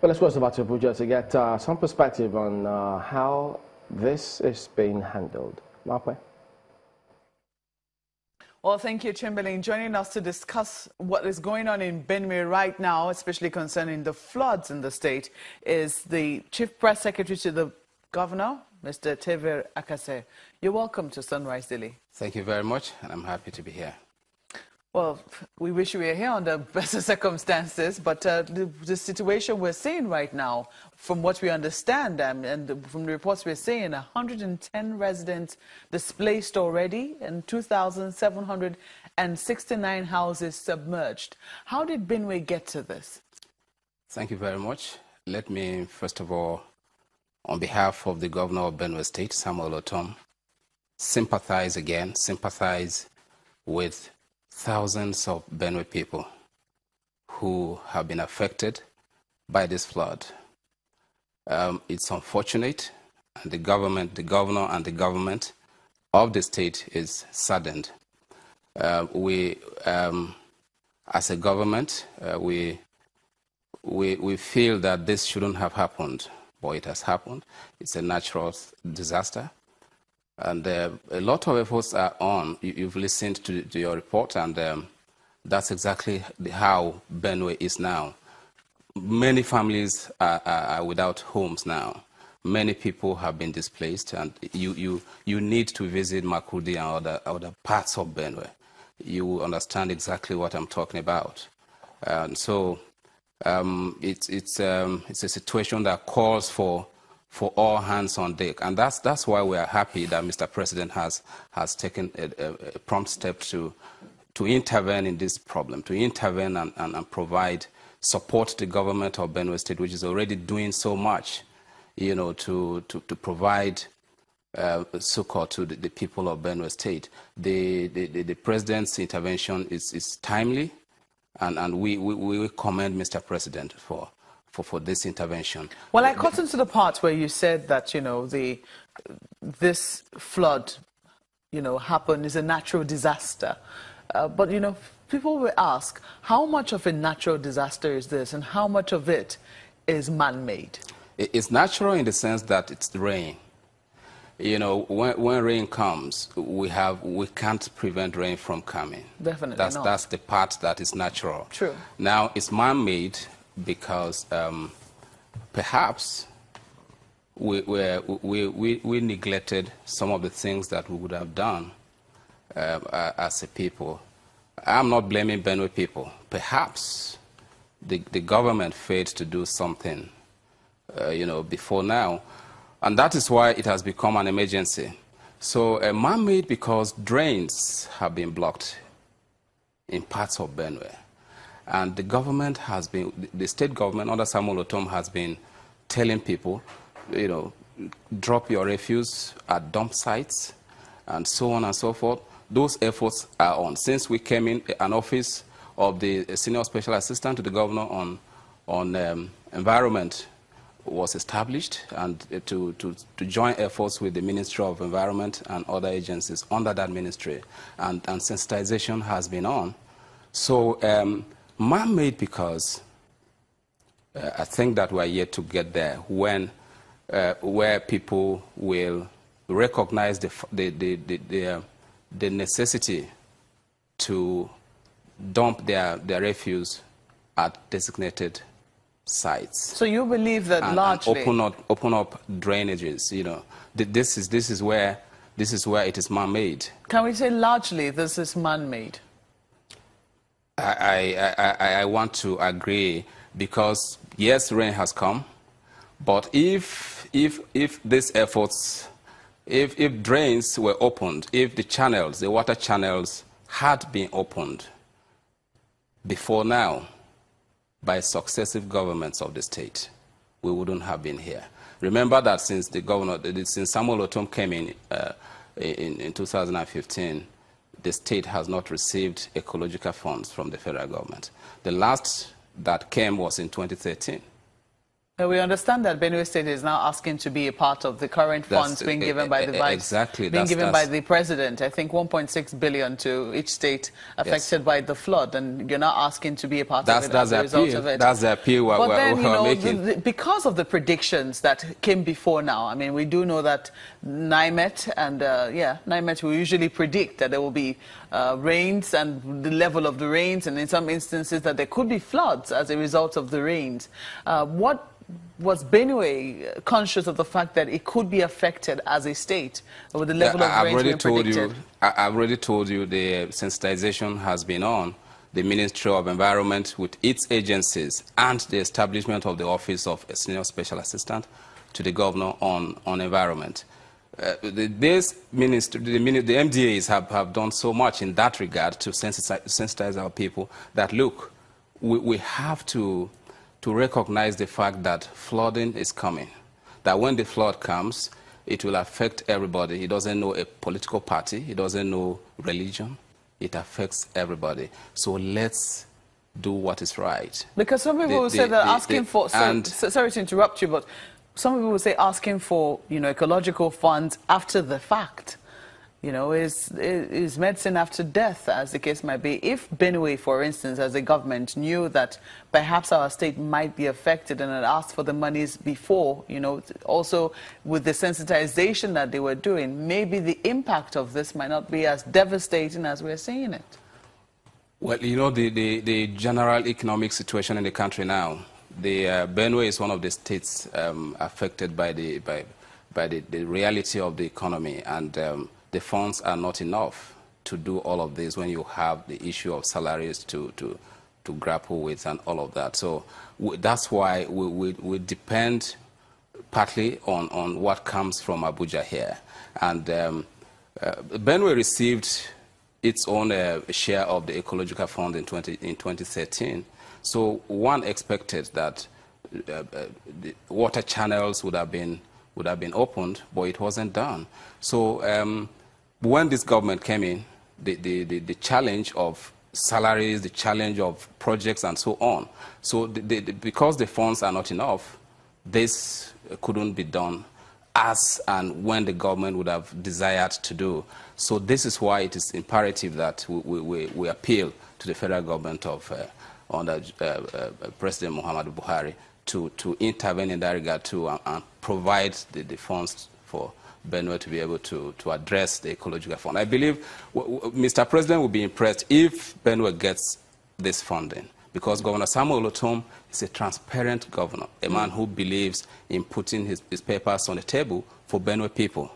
Well, let's go to Abuja to get some perspective on how this is being handled. Marpe? Well, thank you, Chamberlain. Joining us to discuss what is going on in Benue right now, especially concerning the floods in the state, is the Chief Press Secretary to the Governor, Mr. Terver Akase. You're welcome to Sunrise Daily. Thank you very much, and I'm happy to be here. Well, we wish we were here under better circumstances, but the situation we're seeing right now, from what we understand and from the reports we're seeing, 110 residents displaced already and 2,769 houses submerged. How did Benue get to this? Thank you very much. Let me, first of all, on behalf of the Governor of Benue State, Samuel Otom, sympathize with thousands of Benue people who have been affected by this flood. It's unfortunate, and the governor and the government of the state is saddened. We, as a government, we feel that this shouldn't have happened, but it has happened. It's a natural disaster. And a lot of efforts are on. You've listened to your report, and that's exactly how Benue is now. Many families are without homes now. Many people have been displaced, and you need to visit Makurdi and other parts of Benue. You will understand exactly what I'm talking about. And so it's a situation that calls for all hands on deck. And that's why we are happy that Mr. President has taken a prompt step to intervene in this problem, to intervene and provide support to the government of Benue State, which is already doing so much, you know, to provide succor to the people of Benue State. The President's intervention is timely, and we commend Mr. President for this intervention. Well, I got into the part where you said that, you know, this flood, you know, happened is a natural disaster. But, you know, people will ask, how much of a natural disaster is this, and how much of it is man-made? It's natural in the sense that it's rain. You know, when rain comes, we can't prevent rain from coming. Definitely not. That's the part that is natural. True. Now, it's man-made because perhaps we neglected some of the things that we would have done as a people. I'm not blaming Benue people. Perhaps the government failed to do something, you know, before now, and that is why it has become an emergency. So man-made because drains have been blocked in parts of Benue. And the government has been, the state government under Samuel Otom has been telling people, you know, drop your refuse at dump sites and so on and so forth. Those efforts are on. Since we came in, an office of the Senior Special Assistant to the Governor on Environment was established, and to join efforts with the Ministry of Environment and other agencies under that ministry, and sensitization has been on. So man-made because I think that we're yet to get there when where people will recognize the necessity to dump their refuse at designated sites. So you believe that largely and open up drainages. You know, this is where it is man-made. Can we say largely this is man-made? I want to agree, because yes, rain has come, but if these efforts, if drains were opened, if the water channels had been opened before now by successive governments of the state, we wouldn't have been here. Remember that since Samuel Otom came in 2015, the state has not received ecological funds from the federal government. The last that came was in 2013. We understand that Benue State is now asking to be a part of the current funds being given by the vice, being given by the president. I think 1.6 billion to each state affected by the flood, and you're now asking to be a part of it as a result of it. That's the appeal we're making. Because of the predictions that came before now, I mean, we do know that NIMET and NIMET will usually predict that there will be rains and the level of the rains, and in some instances that there could be floods as a result of the rains. What was Benue conscious of the fact that it could be affected as a state with the level of rain being predicted? I've already told you the sensitization has been on. The Ministry of Environment with its agencies and the establishment of the Office of a Senior Special Assistant to the Governor on Environment. The MDAs have done so much in that regard to sensitize our people that, look, we have to recognize the fact that flooding is coming, that when the flood comes, it will affect everybody. It doesn't know a political party. It doesn't know religion. It affects everybody. So let's do what is right. Because some people will say that asking for... sorry to interrupt you, but some people will say asking for, ecological funds after the fact, is medicine after death, as the case might be. If Benue, for instance, as a government, knew that perhaps our state might be affected and had asked for the monies before, also with the sensitization that they were doing, maybe the impact of this might not be as devastating as we're seeing it. Well, the general economic situation in the country now, Benue is one of the states affected by the reality of the economy, and the funds are not enough to do all of this when you have the issue of salaries to grapple with and all of that. So that's why we depend partly on what comes from Abuja here. And Benue received its own share of the ecological fund in 2013. So one expected that the water channels would have been opened, but it wasn't done. So when this government came in, the challenge of salaries, the challenge of projects and so on. So because the funds are not enough, this couldn't be done as and when the government would have desired to do. So this is why it is imperative that we appeal to the federal government of under President Muhammadu Buhari to intervene in that regard too and provide the funds for Benue to be able to address the ecological fund. I believe Mr. President will be impressed if Benue gets this funding, because Governor Samuel Otom is a transparent governor, a man who believes in putting his papers on the table for Benue people.